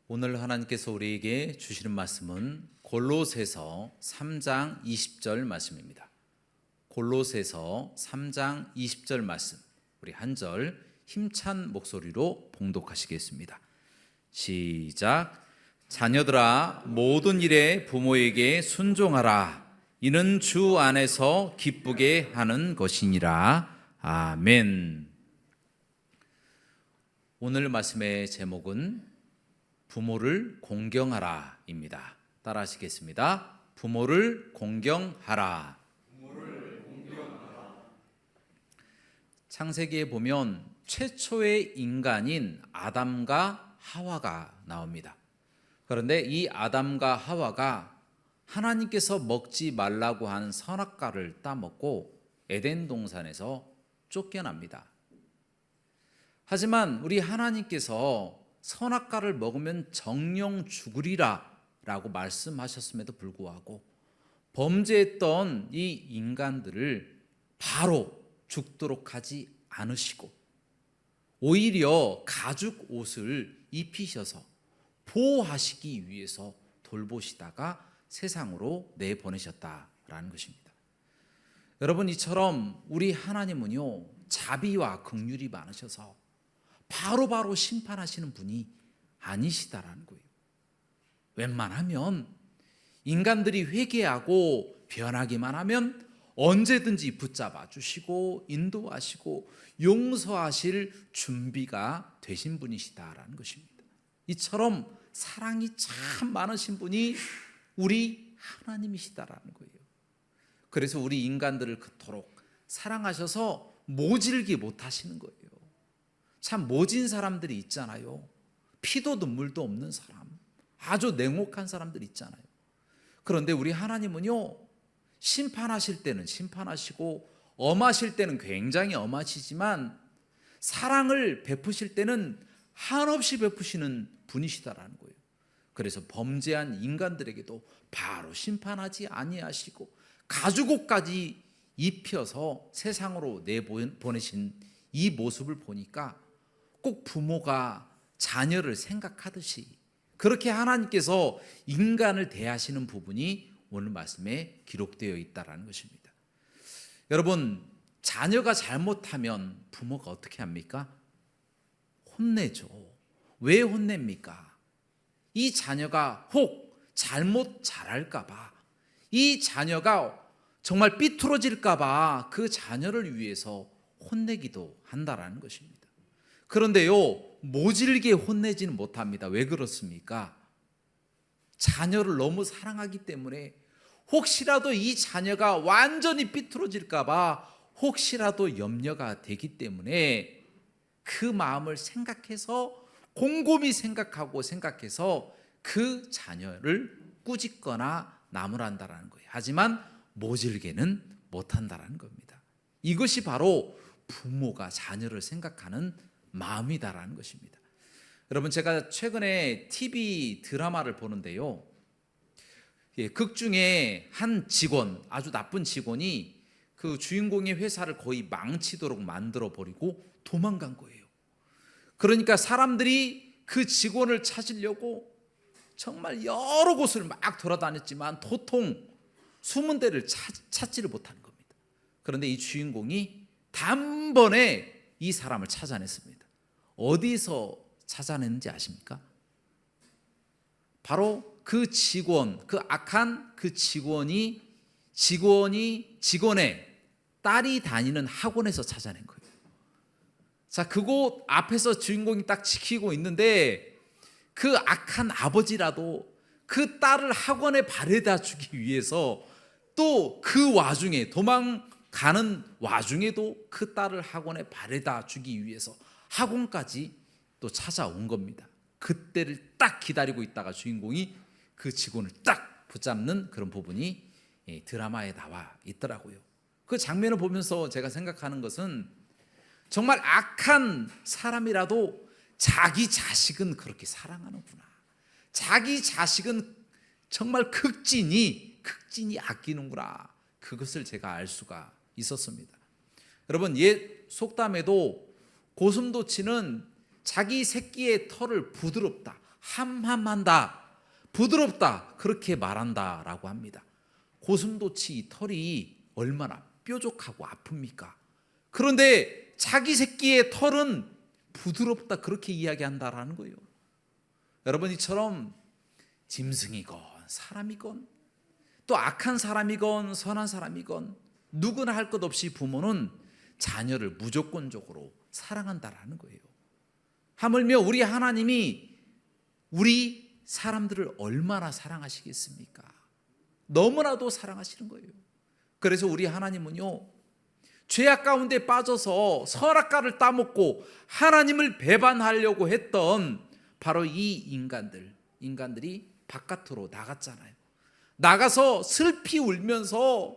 오늘 하나님께서 우리에게 주시는 말씀은 골로새서 3장 20절 말씀입니다. 골로새서 3장 20절 말씀, 우리 한 절 힘찬 목소리로 봉독하시겠습니다. 시작. 자녀들아, 모든 일에 부모에게 순종하라. 이는 주 안에서 기쁘게 하는 것이니라. 아멘. 오늘 말씀의 제목은 부모를 공경하라입니다. 따라하시겠습니다. 부모를 공경하라. 창세기에 보면 최초의 인간인 아담과 하와가 나옵니다. 그런데 이 아담과 하와가 하나님께서 먹지 말라고 한 선악과를 따먹고 에덴 동산에서 쫓겨납니다. 하지만 우리 하나님께서 선악과를 먹으면 정령 죽으리라 라고 말씀하셨음에도 불구하고 범죄했던 이 인간들을 바로 죽도록 하지 않으시고 오히려 가죽 옷을 입히셔서 보호하시기 위해서 돌보시다가 세상으로 내보내셨다라는 것입니다. 여러분, 이처럼 우리 하나님은요, 자비와 긍휼이 많으셔서 바로바로 심판하시는 분이 아니시다라는 거예요. 웬만하면 인간들이 회개하고 변하기만 하면 언제든지 붙잡아 주시고 인도하시고 용서하실 준비가 되신 분이시다라는 것입니다. 이처럼 사랑이 참 많으신 분이 우리 하나님이시다라는 거예요. 그래서 우리 인간들을 그토록 사랑하셔서 모질게 못하시는 거예요. 참 모진 사람들이 있잖아요. 피도 눈물도 없는 사람, 아주 냉혹한 사람들 있잖아요. 그런데 우리 하나님은요, 심판하실 때는 심판하시고 엄하실 때는 굉장히 엄하시지만 사랑을 베푸실 때는 한없이 베푸시는 분이시다라는 거예요. 그래서 범죄한 인간들에게도 바로 심판하지 아니하시고 가죽옷까지 입혀서 세상으로 내보내신 이 모습을 보니까 꼭 부모가 자녀를 생각하듯이 그렇게 하나님께서 인간을 대하시는 부분이 오늘 말씀에 기록되어 있다는 것입니다. 여러분, 자녀가 잘못하면 부모가 어떻게 합니까? 혼내죠. 왜 혼냅니까? 이 자녀가 혹 잘못 자랄까 봐, 이 자녀가 정말 삐뚤어질까 봐 그 자녀를 위해서 혼내기도 한다라는 것입니다. 그런데요, 모질게 혼내지는 못합니다. 왜 그렇습니까? 자녀를 너무 사랑하기 때문에 혹시라도 이 자녀가 완전히 삐뚤어질까 봐 혹시라도 염려가 되기 때문에 그 마음을 생각해서 곰곰이 생각해서 그 자녀를 꾸짖거나 나무란다라는 거예요. 하지만 모질게는 못한다라는 겁니다. 이것이 바로 부모가 자녀를 생각하는 마음이다라는 것입니다. 여러분, 제가 최근에 TV 드라마를 보는데요, 극 중에 한 직원, 아주 나쁜 직원이 그 주인공의 회사를 거의 망치도록 만들어 버리고 도망간 거예요. 그러니까 사람들이 그 직원을 찾으려고 정말 여러 곳을 막 돌아다녔지만 도통 숨은 데를 찾지를 못하는 겁니다. 그런데 이 주인공이 단번에 이 사람을 찾아냈습니다. 어디서 찾아냈는지 아십니까? 바로 그 직원, 그 악한 그 직원의 딸이 다니는 학원에서 찾아낸 거예요. 자, 그곳 앞에서 주인공이 딱 지키고 있는데 그 악한 아버지라도 그 딸을 학원에 바래다 주기 위해서 또 그 와중에 도망가는 와중에도 그 딸을 학원에 바래다 주기 위해서 학원까지 또 찾아온 겁니다. 그때를 딱 기다리고 있다가 주인공이 그 직원을 딱 붙잡는 그런 부분이 드라마에 나와 있더라고요. 그 장면을 보면서 제가 생각하는 것은 정말 악한 사람이라도 자기 자식은 그렇게 사랑하는구나. 자기 자식은 정말 극진히 아끼는구나. 그것을 제가 알 수가 있었습니다. 여러분, 옛 속담에도 고슴도치는 자기 새끼의 털을 부드럽다, 함함한다, 부드럽다 그렇게 말한다라고 합니다. 고슴도치 털이 얼마나 뾰족하고 아픕니까? 그런데 자기 새끼의 털은 부드럽다 그렇게 이야기한다라는 거예요. 여러분, 이처럼 짐승이건 사람이건 또 악한 사람이건 선한 사람이건 누구나 할 것 없이 부모는 자녀를 무조건적으로 사랑한다라는 거예요. 하물며 우리 하나님이 우리 사람들을 얼마나 사랑하시겠습니까? 너무나도 사랑하시는 거예요. 그래서 우리 하나님은요, 죄악 가운데 빠져서 선악과를 따먹고 하나님을 배반하려고 했던 바로 이 인간들이 바깥으로 나갔잖아요. 나가서 슬피 울면서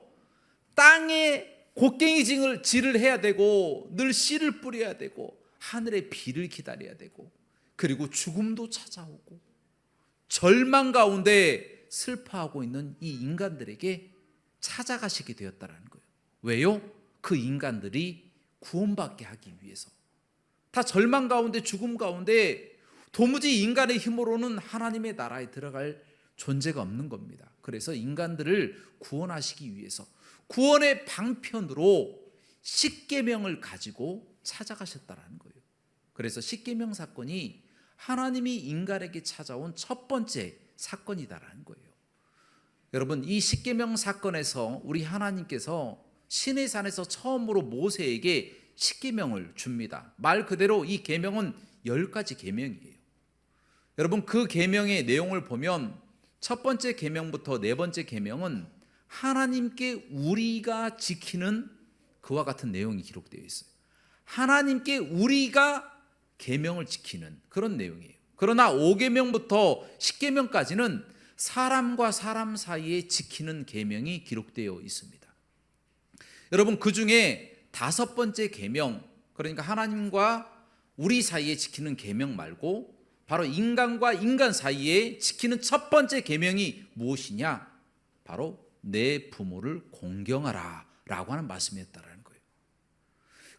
땅에 곡괭이질을 해야 되고 늘 씨를 뿌려야 되고 하늘의 비를 기다려야 되고 그리고 죽음도 찾아오고 절망 가운데 슬퍼하고 있는 이 인간들에게 찾아가시게 되었다는 거예요. 왜요? 그 인간들이 구원받게 하기 위해서. 다 절망 가운데 죽음 가운데 도무지 인간의 힘으로는 하나님의 나라에 들어갈 존재가 없는 겁니다. 그래서 인간들을 구원하시기 위해서 구원의 방편으로 십계명을 가지고 찾아가셨다는 거예요. 그래서 십계명 사건이 하나님이 인간에게 찾아온 첫 번째 사건이다라는 거예요. 여러분, 이 십계명 사건에서 우리 하나님께서 시내산에서 처음으로 모세에게 십계명을 줍니다. 말 그대로 이 계명은 10가지 계명이에요. 여러분, 그 계명의 내용을 보면 첫 번째 계명부터 네 번째 계명은 하나님께 우리가 지키는 그와 같은 내용이 기록되어 있어요. 하나님께 우리가 계명을 지키는 그런 내용이에요. 그러나 5계명부터 10계명까지는 사람과 사람 사이에 지키는 계명이 기록되어 있습니다. 여러분, 그 중에 5번째 계명, 그러니까 하나님과 우리 사이에 지키는 계명 말고 바로 인간과 인간 사이에 지키는 첫 번째 계명이 무엇이냐? 바로 내 부모를 공경하라 라고 하는 말씀이었다는 거예요.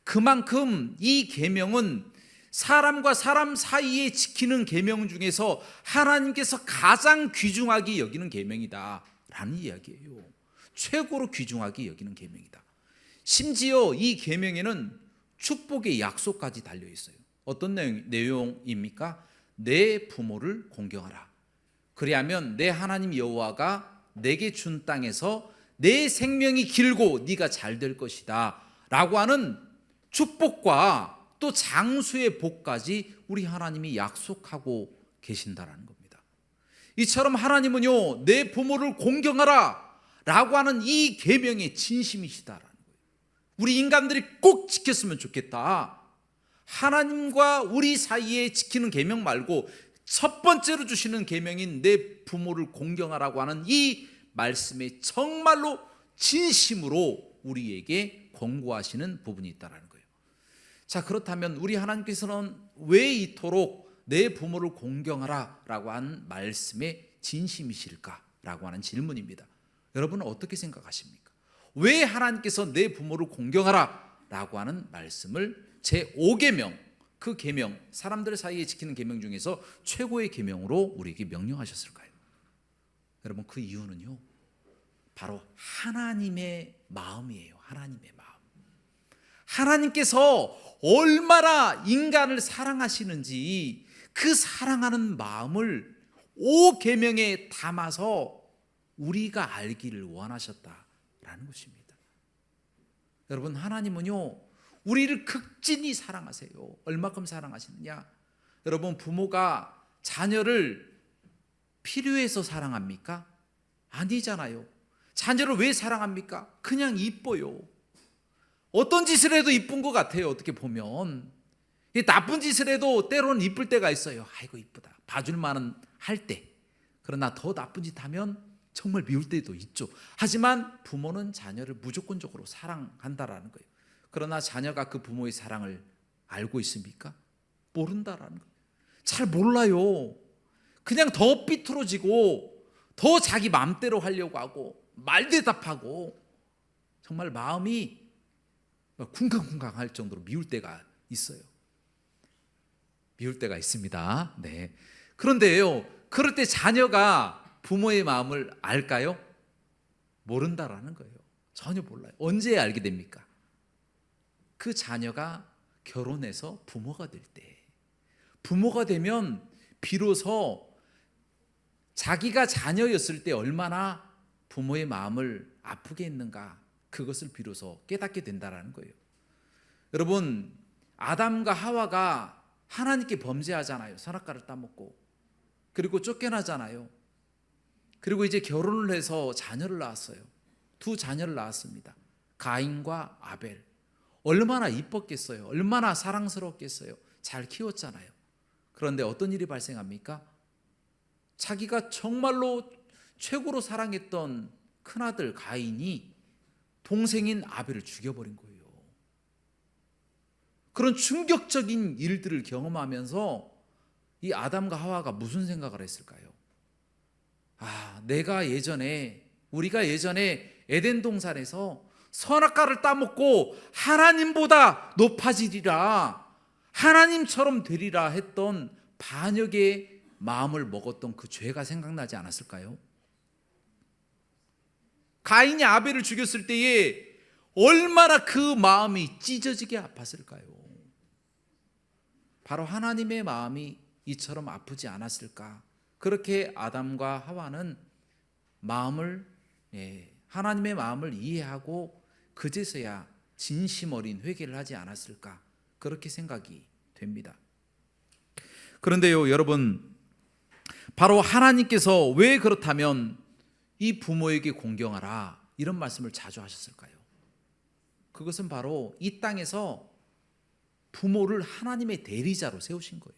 그만큼 이 계명은 사람과 사람 사이에 지키는 계명 중에서 하나님께서 가장 귀중하게 여기는 계명이다 라는 이야기예요. 최고로 귀중하게 여기는 계명이다. 심지어 이 계명에는 축복의 약속까지 달려 있어요. 어떤 내용입니까? 내 부모를 공경하라. 그리하면 내 하나님 여호와가 내게 준 땅에서 내 생명이 길고 네가 잘 될 것이다 라고 하는 축복과 또 장수의 복까지 우리 하나님이 약속하고 계신다라는 겁니다. 이처럼 하나님은요, 내 부모를 공경하라 라고 하는 이 계명의 진심이시다라는 거예요. 우리 인간들이 꼭 지켰으면 좋겠다. 하나님과 우리 사이에 지키는 계명 말고 첫 번째로 주시는 계명인 내 부모를 공경하라고 하는 이 말씀에 정말로 진심으로 우리에게 권고하시는 부분이 있다는 거예요. 자, 그렇다면 우리 하나님께서는 왜 이토록 내 부모를 공경하라 라고 한 말씀에 진심이실까? 라고 하는 질문입니다. 여러분은 어떻게 생각하십니까? 왜 하나님께서 내 부모를 공경하라 라고 하는 말씀을 제5계명, 그 계명, 사람들 사이에 지키는 계명 중에서 최고의 계명으로 우리에게 명령하셨을까요? 여러분, 그 이유는요, 바로 하나님의 마음이에요. 하나님의 마음. 하나님께서 얼마나 인간을 사랑하시는지 그 사랑하는 마음을 5계명에 담아서 우리가 알기를 원하셨다라는 것입니다. 여러분, 하나님은요, 우리를 극진히 사랑하세요. 얼마큼 사랑하시느냐? 여러분, 부모가 자녀를 필요해서 사랑합니까? 아니잖아요. 자녀를 왜 사랑합니까? 그냥 이뻐요. 어떤 짓을 해도 이쁜 것 같아요. 어떻게 보면 나쁜 짓을 해도 때로는 이쁠 때가 있어요. 아이고 이쁘다, 봐줄 만은 할 때. 그러나 더 나쁜 짓 하면 정말 미울 때도 있죠. 하지만 부모는 자녀를 무조건적으로 사랑한다라는 거예요. 그러나 자녀가 그 부모의 사랑을 알고 있습니까? 모른다라는 거예요. 잘 몰라요. 그냥 더 삐뚤어지고 더 자기 마음대로 하려고 하고 말대답하고 정말 마음이 막 쿵쾅쿵쾅 할 정도로 미울 때가 있어요. 미울 때가 있습니다. 네. 그런데요, 그럴 때 자녀가 부모의 마음을 알까요? 모른다라는 거예요. 전혀 몰라요. 언제 알게 됩니까? 그 자녀가 결혼해서 부모가 될 때, 부모가 되면 비로소 자기가 자녀였을 때 얼마나 부모의 마음을 아프게 했는가, 그것을 비로소 깨닫게 된다라는 거예요. 여러분, 아담과 하와가 하나님께 범죄하잖아요. 선악과를 따먹고, 그리고 쫓겨나잖아요. 그리고 이제 결혼을 해서 자녀를 낳았어요. 두 자녀를 낳았습니다. 가인과 아벨. 얼마나 이뻤겠어요. 얼마나 사랑스럽겠어요. 잘 키웠잖아요. 그런데 어떤 일이 발생합니까? 자기가 정말로 최고로 사랑했던 큰아들 가인이 동생인 아벨을 죽여버린 거예요. 그런 충격적인 일들을 경험하면서 이 아담과 하와가 무슨 생각을 했을까요? 우리가 예전에 에덴 동산에서 선악과를 따먹고 하나님보다 높아지리라, 하나님처럼 되리라 했던 반역의 마음을 먹었던 그 죄가 생각나지 않았을까요? 가인이 아벨을 죽였을 때에 얼마나 그 마음이 찢어지게 아팠을까요? 바로 하나님의 마음이 이처럼 아프지 않았을까? 그렇게 아담과 하와는 하나님의 마음을 이해하고 그제서야 진심 어린 회개를 하지 않았을까? 그렇게 생각이 됩니다. 그런데요, 여러분, 바로 하나님께서 왜 그렇다면 이 부모에게 공경하라 이런 말씀을 자주 하셨을까요? 그것은 바로 이 땅에서 부모를 하나님의 대리자로 세우신 거예요.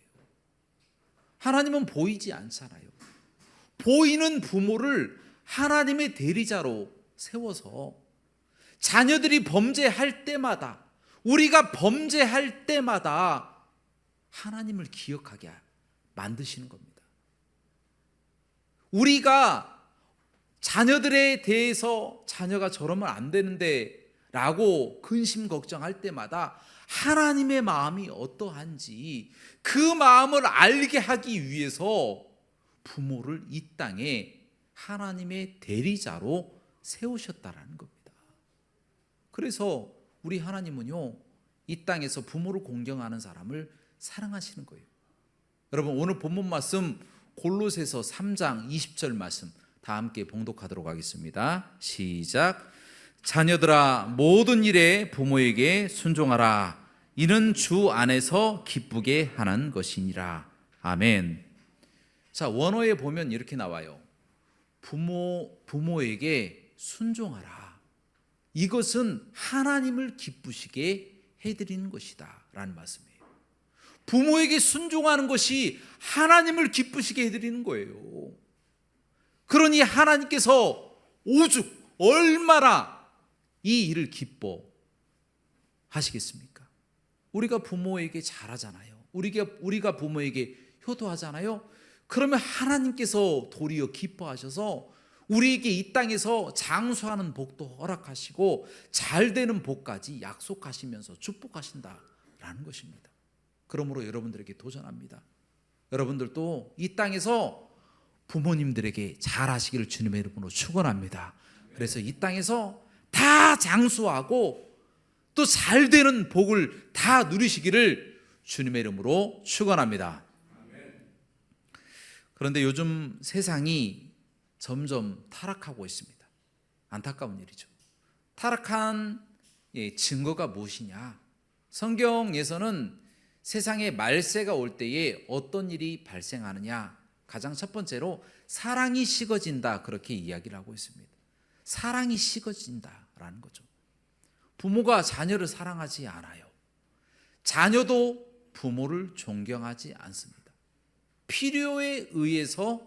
하나님은 보이지 않잖아요. 보이는 부모를 하나님의 대리자로 세워서 자녀들이 범죄할 때마다, 우리가 범죄할 때마다 하나님을 기억하게 만드시는 겁니다. 우리가 자녀들에 대해서 자녀가 저러면 안 되는데 라고 근심 걱정할 때마다 하나님의 마음이 어떠한지 그 마음을 알게 하기 위해서 부모를 이 땅에 하나님의 대리자로 세우셨다라는 겁니다. 그래서 우리 하나님은요, 이 땅에서 부모를 공경하는 사람을 사랑하시는 거예요. 여러분, 오늘 본문 말씀 골로새서 3장 20절 말씀 다 함께 봉독하도록 하겠습니다. 시작. 자녀들아, 모든 일에 부모에게 순종하라. 이는 주 안에서 기쁘게 하는 것이니라. 아멘. 자, 원어에 보면 이렇게 나와요. 부모에게 순종하라. 이것은 하나님을 기쁘시게 해드리는 것이다 라는 말씀이에요. 부모에게 순종하는 것이 하나님을 기쁘시게 해드리는 거예요. 그러니 하나님께서 오죽 얼마나 이 일을 기뻐하시겠습니까? 우리가 부모에게 잘하잖아요. 우리가 부모에게 효도하잖아요. 그러면 하나님께서 도리어 기뻐하셔서 우리에게 이 땅에서 장수하는 복도 허락하시고 잘 되는 복까지 약속하시면서 축복하신다라는 것입니다. 그러므로 여러분들에게 도전합니다. 여러분들도 이 땅에서 부모님들에게 잘하시기를 주님의 이름으로 축원합니다. 그래서 이 땅에서 다 장수하고 또 잘 되는 복을 다 누리시기를 주님의 이름으로 축원합니다. 그런데 요즘 세상이 점점 타락하고 있습니다. 안타까운 일이죠. 타락한 증거가 무엇이냐? 성경에서는 세상에 말세가 올 때에 어떤 일이 발생하느냐? 가장 첫 번째로 사랑이 식어진다, 그렇게 이야기를 하고 있습니다. 사랑이 식어진다라는 거죠. 부모가 자녀를 사랑하지 않아요. 자녀도 부모를 존경하지 않습니다. 필요에 의해서,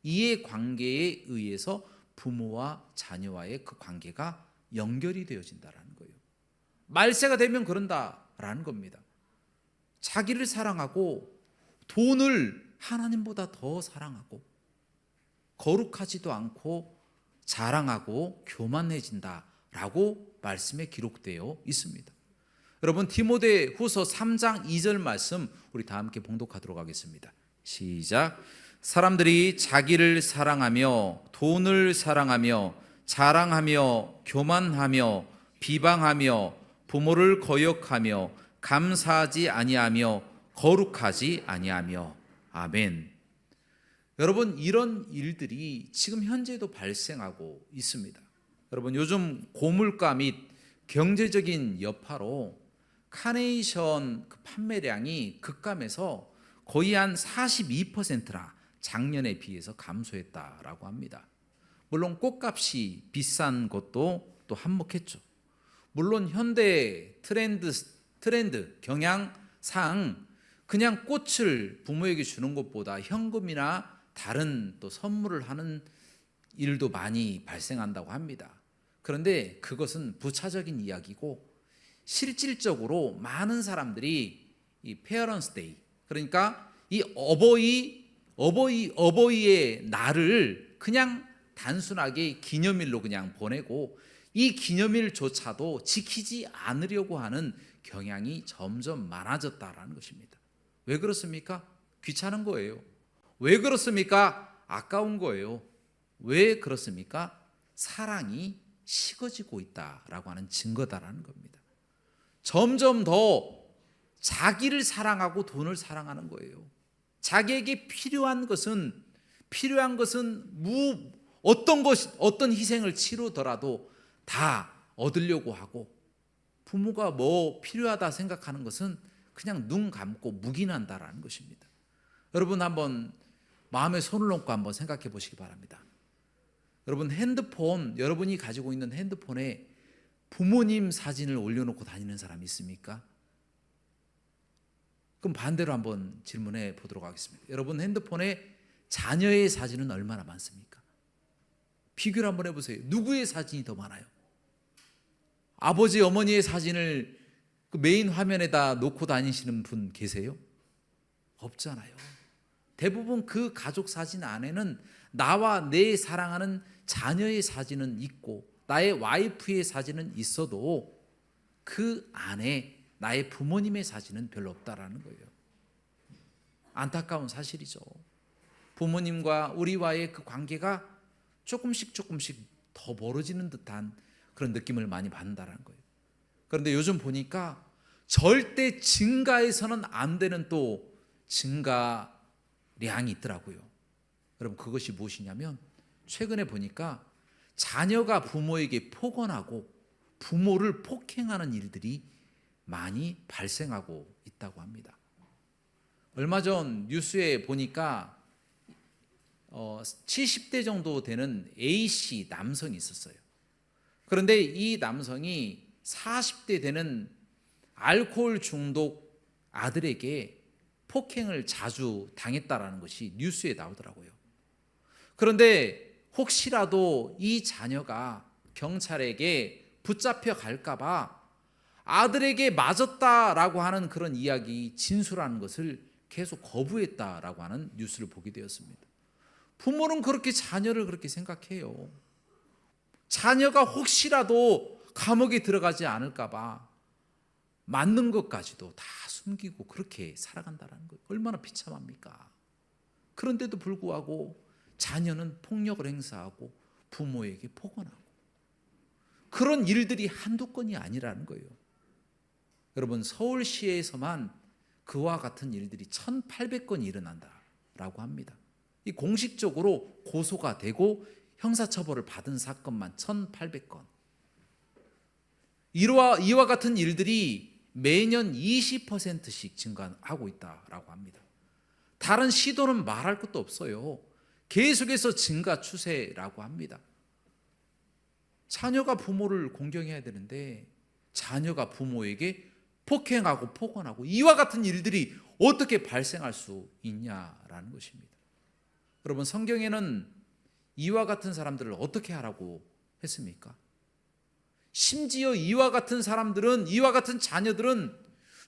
이해관계에 의해서 부모와 자녀와의 그 관계가 연결이 되어진다라는 거예요. 말세가 되면 그런다라는 겁니다. 자기를 사랑하고 돈을 하나님보다 더 사랑하고 거룩하지도 않고 자랑하고 교만해진다라고 말씀에 기록되어 있습니다. 여러분 디모데후서 3장 2절 말씀 우리 다 함께 봉독하도록 하겠습니다. 시작. 사람들이 자기를 사랑하며 돈을 사랑하며 자랑하며 교만하며 비방하며 부모를 거역하며 감사하지 아니하며 거룩하지 아니하며. 아멘. 여러분 이런 일들이 지금 현재도 발생하고 있습니다. 여러분 요즘 고물가 및 경제적인 여파로 카네이션 그 판매량이 급감해서 거의 한 42%나 작년에 비해서 감소했다라고 합니다. 물론 꽃값이 비싼 것도 또 한몫했죠. 물론 현대 트렌드 경향상 그냥 꽃을 부모에게 주는 것보다 현금이나 다른 또 선물을 하는 일도 많이 발생한다고 합니다. 그런데 그것은 부차적인 이야기고 실질적으로 많은 사람들이 이 페어런스 데이, 그러니까 이 어버이의 날을 그냥 단순하게 기념일로 그냥 보내고 이 기념일조차도 지키지 않으려고 하는 경향이 점점 많아졌다라는 것입니다. 왜 그렇습니까? 귀찮은 거예요. 왜 그렇습니까? 아까운 거예요. 왜 그렇습니까? 사랑이 식어지고 있다라고 하는 증거다라는 겁니다. 점점 더 자기를 사랑하고 돈을 사랑하는 거예요. 자기에게 필요한 것은 어떤 희생을 치르더라도 다 얻으려고 하고, 부모가 뭐 필요하다 생각하는 것은 그냥 눈 감고 묵인한다라는 것입니다. 여러분 한번 마음에 손을 얹고 한번 생각해 보시기 바랍니다. 여러분 여러분이 가지고 있는 핸드폰에 부모님 사진을 올려놓고 다니는 사람이 있습니까? 그럼 반대로 한번 질문해 보도록 하겠습니다. 여러분 핸드폰에 자녀의 사진은 얼마나 많습니까? 비교를 한번 해보세요. 누구의 사진이 더 많아요? 아버지 어머니의 사진을 그 메인 화면에다 놓고 다니시는 분 계세요? 없잖아요. 대부분 그 가족 사진 안에는 나와 내 사랑하는 자녀의 사진은 있고 나의 와이프의 사진은 있어도 그 안에 나의 부모님의 사진은 별로 없다라는 거예요. 안타까운 사실이죠. 부모님과 우리와의 그 관계가 조금씩 더 멀어지는 듯한 그런 느낌을 많이 받는다는 거예요. 그런데 요즘 보니까 절대 증가해서는 안 되는 또 증가량이 있더라고요. 여러분 그것이 무엇이냐면 최근에 보니까 자녀가 부모에게 폭언하고 부모를 폭행하는 일들이 많이 발생하고 있다고 합니다. 얼마 전 뉴스에 보니까 70대 정도 되는 A씨 남성이 있었어요. 그런데 이 남성이 40대 되는 알코올 중독 아들에게 폭행을 자주 당했다라는 것이 뉴스에 나오더라고요. 그런데 혹시라도 이 자녀가 경찰에게 붙잡혀 갈까봐 아들에게 맞았다라고 하는 그런 이야기 진술하는 것을 계속 거부했다라고 하는 뉴스를 보게 되었습니다. 부모는 그렇게 자녀를 그렇게 생각해요. 자녀가 혹시라도 감옥에 들어가지 않을까봐 맞는 것까지도 다 숨기고 그렇게 살아간다는 거예요. 얼마나 비참합니까? 그런데도 불구하고 자녀는 폭력을 행사하고 부모에게 폭언하고 그런 일들이 한두 건이 아니라는 거예요. 여러분 서울시에서만 그와 같은 일들이 1,800건이 일어난다라고 합니다. 이 공식적으로 고소가 되고 형사처벌을 받은 사건만 1,800건. 이와 같은 일들이 매년 20%씩 증가하고 있다라고 합니다. 다른 시도는 말할 것도 없어요. 계속해서 증가 추세라고 합니다. 자녀가 부모를 공경해야 되는데 자녀가 부모에게 폭행하고 폭언하고 이와 같은 일들이 어떻게 발생할 수 있냐라는 것입니다. 여러분 성경에는 이와 같은 사람들을 어떻게 하라고 했습니까? 심지어 이와 같은 사람들은, 이와 같은 자녀들은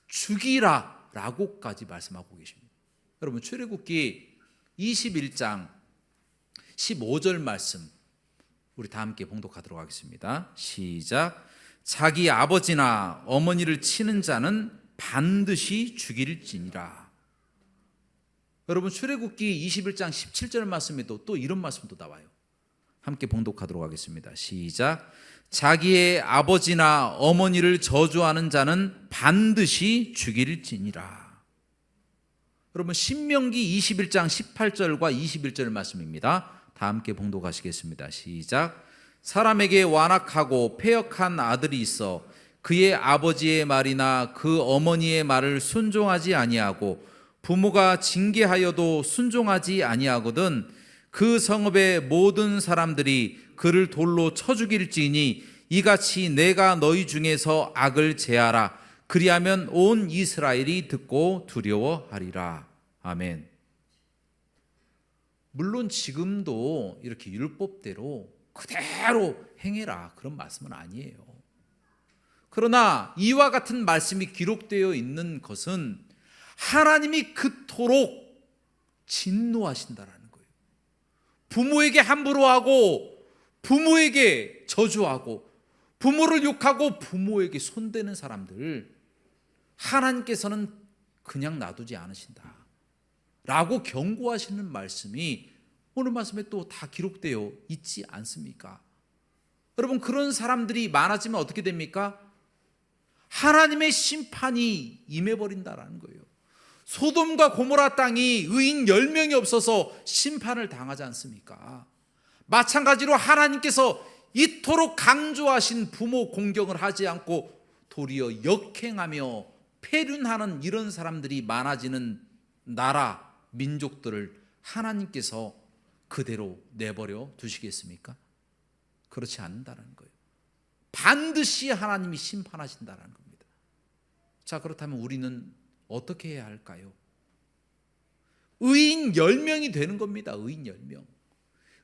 죽이라라고까지 말씀하고 계십니다. 여러분 출애굽기 21장 15절 말씀 우리 다 함께 봉독하도록 하겠습니다. 시작. 자기 아버지나 어머니를 치는 자는 반드시 죽일지니라. 여러분, 출애굽기 21장 17절 말씀에도 또 이런 말씀도 나와요. 함께 봉독하도록 하겠습니다. 시작. 자기의 아버지나 어머니를 저주하는 자는 반드시 죽일지니라. 여러분, 신명기 21장 18절과 21절 말씀입니다. 다 함께 봉독하시겠습니다. 시작. 사람에게 완악하고 패역한 아들이 있어 그의 아버지의 말이나 그 어머니의 말을 순종하지 아니하고 부모가 징계하여도 순종하지 아니하거든 그 성읍의 모든 사람들이 그를 돌로 쳐 죽일지니 이같이 내가 너희 중에서 악을 제하라. 그리하면 온 이스라엘이 듣고 두려워하리라. 아멘. 물론 지금도 이렇게 율법대로 그대로 행해라, 그런 말씀은 아니에요. 그러나 이와 같은 말씀이 기록되어 있는 것은 하나님이 그토록 진노하신다라는 거예요. 부모에게 함부로 하고 부모에게 저주하고 부모를 욕하고 부모에게 손대는 사람들 하나님께서는 그냥 놔두지 않으신다 라고 경고하시는 말씀이 오늘 말씀에 또 다 기록되어 있지 않습니까? 여러분, 그런 사람들이 많아지면 어떻게 됩니까? 하나님의 심판이 임해버린다라는 거예요. 소돔과 고모라 땅이 의인 10명이 없어서 심판을 당하지 않습니까? 마찬가지로 하나님께서 이토록 강조하신 부모 공경을 하지 않고 도리어 역행하며 폐륜하는 이런 사람들이 많아지는 나라, 민족들을 하나님께서 그대로 내버려 두시겠습니까? 그렇지 않는다는 거예요. 반드시 하나님이 심판하신다는 겁니다. 자, 그렇다면 우리는 어떻게 해야 할까요? 의인 10명이 되는 겁니다. 의인 10명.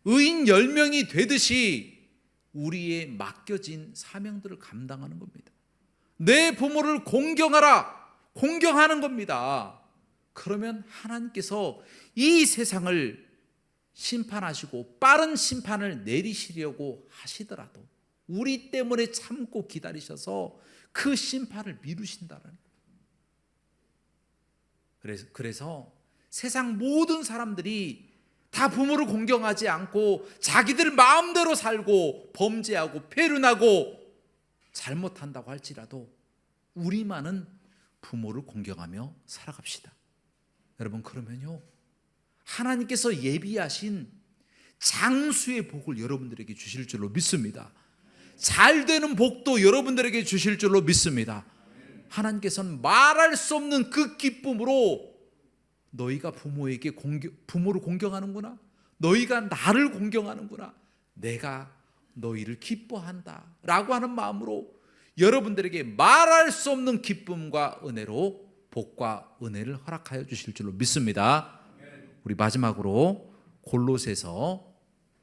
의인 10명이 되듯이 우리의 맡겨진 사명들을 감당하는 겁니다. 내 부모를 공경하라, 공경하는 겁니다. 그러면 하나님께서 이 세상을 심판하시고 빠른 심판을 내리시려고 하시더라도 우리 때문에 참고 기다리셔서 그 심판을 미루신다는 거예요. 그래서 세상 모든 사람들이 다 부모를 공경하지 않고 자기들 마음대로 살고 범죄하고 폐륜하고 잘못한다고 할지라도 우리만은 부모를 공경하며 살아갑시다. 여러분, 그러면요 하나님께서 예비하신 장수의 복을 여러분들에게 주실 줄로 믿습니다. 잘 되는 복도 여러분들에게 주실 줄로 믿습니다. 하나님께서는 말할 수 없는 그 기쁨으로 너희가 부모를 공경하는구나, 너희가 나를 공경하는구나, 내가 너희를 기뻐한다 라고 하는 마음으로 여러분들에게 말할 수 없는 기쁨과 은혜로 복과 은혜를 허락하여 주실 줄로 믿습니다. 우리 마지막으로 골로새서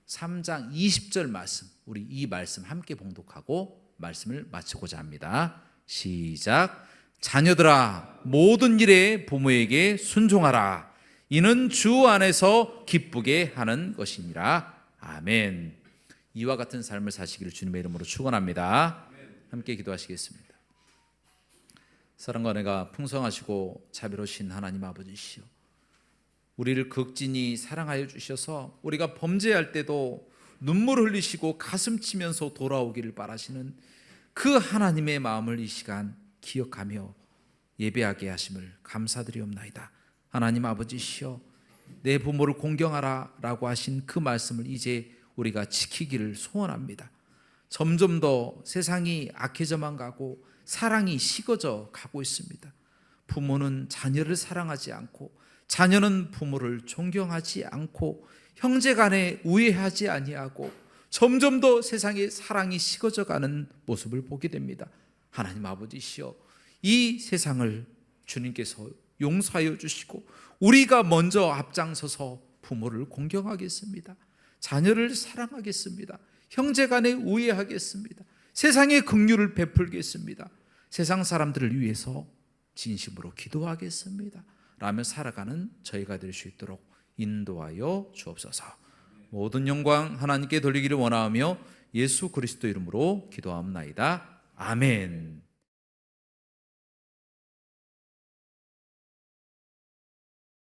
3장 20절 말씀, 우리 이 말씀 함께 봉독하고 말씀을 마치고자 합니다. 시작. 자녀들아, 모든 일에 부모에게 순종하라. 이는 주 안에서 기쁘게 하는 것이니라. 아멘. 이와 같은 삶을 사시기를 주님의 이름으로 축원합니다. 함께 기도하시겠습니다. 사랑과 은혜가 풍성하시고 자비로우신 하나님 아버지시여, 우리를 극진히 사랑하여 주셔서 우리가 범죄할 때도 눈물 흘리시고 가슴 치면서 돌아오기를 바라시는 그 하나님의 마음을 이 시간 기억하며 예배하게 하심을 감사드리옵나이다. 하나님 아버지시여, 내 부모를 공경하라 라고 하신 그 말씀을 이제 우리가 지키기를 소원합니다. 점점 더 세상이 악해져만 가고 사랑이 식어져 가고 있습니다. 부모는 자녀를 사랑하지 않고 자녀는 부모를 존경하지 않고 형제간에 우애하지 아니하고 점점 더 세상의 사랑이 식어져 가는 모습을 보게 됩니다. 하나님 아버지시여, 이 세상을 주님께서 용서하여 주시고 우리가 먼저 앞장서서 부모를 공경하겠습니다. 자녀를 사랑하겠습니다. 형제간에 우애하겠습니다. 세상의 긍휼을 베풀겠습니다. 세상 사람들을 위해서 진심으로 기도하겠습니다 라며 살아가는 저희가 될 수 있도록 인도하여 주옵소서. 모든 영광 하나님께 돌리기를 원하며 예수 그리스도 이름으로 기도하옵나이다. 아멘.